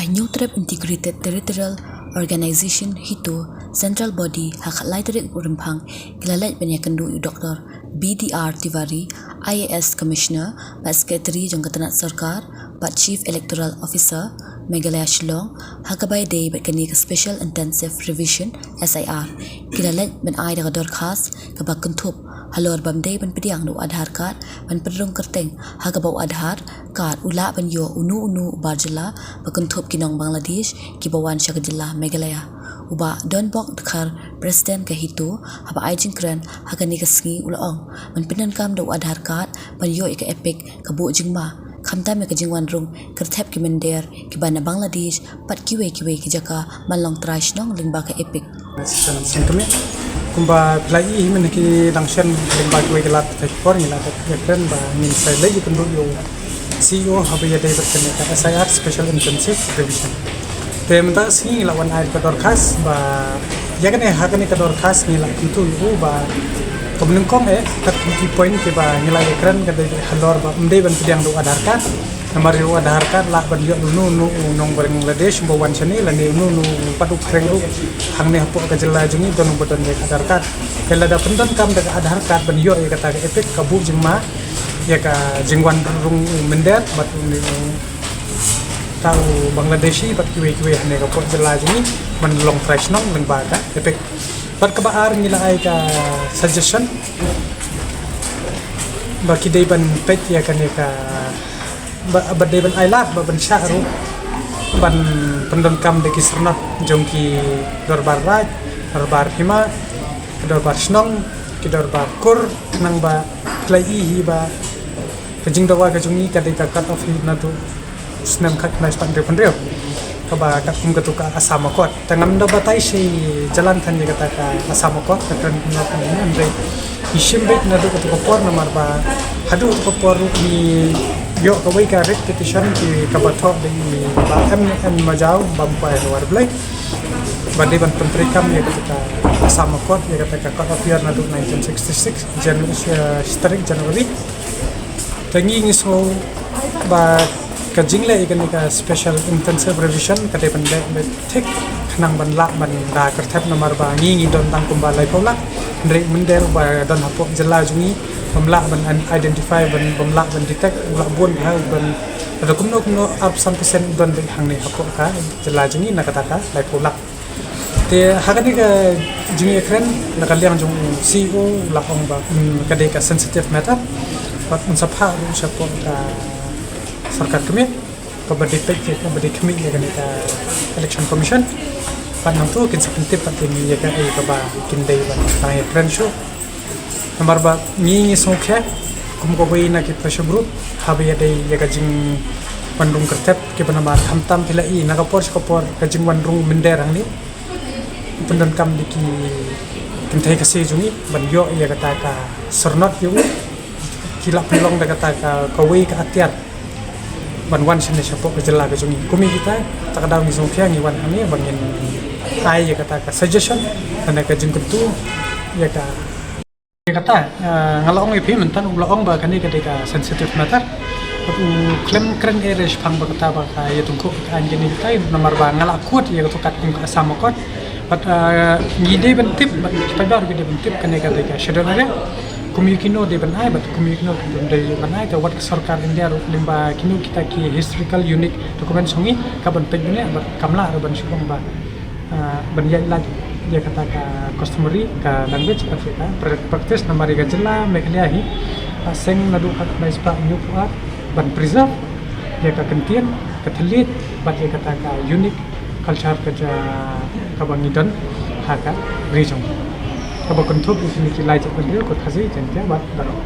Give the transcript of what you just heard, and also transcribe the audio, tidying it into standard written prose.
New Trap Integrated Territorial Organization Hito Central Body Hakalai Tarik Urimpang Gilalait Banyakandu Dr. BDR Tiwari IAS Commissioner Pak Sekretari Jangkatan Sarkar Pak Chief Electoral Officer Meghalaya Shillong Hakabai Day Batkani Special Intensive Revision SIR Gilalait Ben Ai Dagador Khas Kabak Kuntup Halor Bamday ban pediang nu Aadhaar card ban pedrong kerteng hagabau Aadhaar card ula ban yo unu barjela bakuntup kinong Bangladesh kibawan syakajela Meghalaya uba donbok dekhar Presiden Kahito haba aijing keren hagani kasngi ulaong ban pinan kam do Aadhaar card ban yo ika epic kabu jingma khamta me kajingwan rung kerthep ki mender ki bana Bangladesh pat kiwe ki jaka malong trash nong lingba ka epic kumba plai meniki langsung lembaga gue gelat tekor nila tekren ba min sai lagi kundu yo CEO habaya day berkeneka SIR Special Intensive Revision temta sing lawan air kador khas ba ya kan hakani kador khas nila itu yo ba kemenungkong kat ki point ke ba nila ekran kada halor ba mde ban pidiang do Aadhaar card nomor ru Aadhaar card la ban yo nu nong Bangladesh bawan chani la ne nu padu kreng ru hang ne hapo ka jela jungi don bodon ne Aadhaar card kala da pendon kam daga Aadhaar card ban yo e kata efek kabu jingma ya ka jingwan rung mender bat ni tahu Bangladeshi bat kiwe ne ka po jela jungi ban long trash nong leng ba ka efek bat ka baar ngila ai ka suggestion baki day ban pet ya kan ka badai ban ailat ban syaru ban pendon kam de kisernat jongki dorbar raj dorbar hima dorbar snong ki dorbar kur nang ba klai hi ba kajing dawa kajungi kadai ka cut off na tu snam khat na span de pendreo ka ba ka kum ka tu ka asama kot tangam da batai si jalan than ye kata ka asama kot ka kan na kan andre ishim bet na du ka tu por na mar ba hadu ko por ni yo kawai ka repetition ki kabathok de ba em majau bam pa luar blai bade ban pentri kam ye kata sama kot ye kata ka appear na 1966 January tangi ngiso ba ka jingle ikan ka special intensive revision kate ban be thik khnang ban la ban da kerthep nomor ba ngi don tang kumba lai pola ndre mender ba don hapo jela jungi bamla ban identify bamla ban detect bamla bon ha ban ada kumno up sampai sen don de hangne hapo ka jela jungi na kata ka lai pola te hagani ka jungi ekren na kaliang jung CEO la ong ba kade ka sensitive matter pat unsapha ru sapo ka sarkar kami ka bade pek ka bade kami ya kan ka election commission pat nang tu kin sapintip pat ni ya ka ai ka ba kin dai ban ta ekren show nomor ba ni songkhe kum ko bai na ki pressure group habe ya dai ya gajing pandung kertep ke banamar hamtam pilai na kapor gajing wandrung mender ang ni pendon kam diki kintai kase jungi ban yo ya kata ka sornot yu kilap pelong da kata ka kawai ka atiat ban wan sene sapo ke jela ke jungi kumi kita tak ada ni songkhe ngi wan ami bangin ai ya kata ka suggestion ana ka jing kentu ya ka kata ngalong ipi mentan ulong ba kani ketika sensitive matter klaim keren eres pang ba kata ba ya tungku anjeni tai nomor ba ngalak kuat ya tukat kum ka sama kot but ngide bentip pada gide bentip kani ketika shedonare kumikino de banai but kumikino de banai ka wat sarkar india limba kinu kita ki historical unique dokumen songi ka ban pejune ba kamla ban subang ba ban ya lagi dia kata ka customary ka language Afrika practice namari ka jela Meghalaya hi seng nadu hak bai spa new puat ban preserve dia ka kentian ka thelit bat dia kata ka unique culture ka ja ka bangidan haka region ka ba konthop ini ki lai chak ban ko thasi jentya bat daro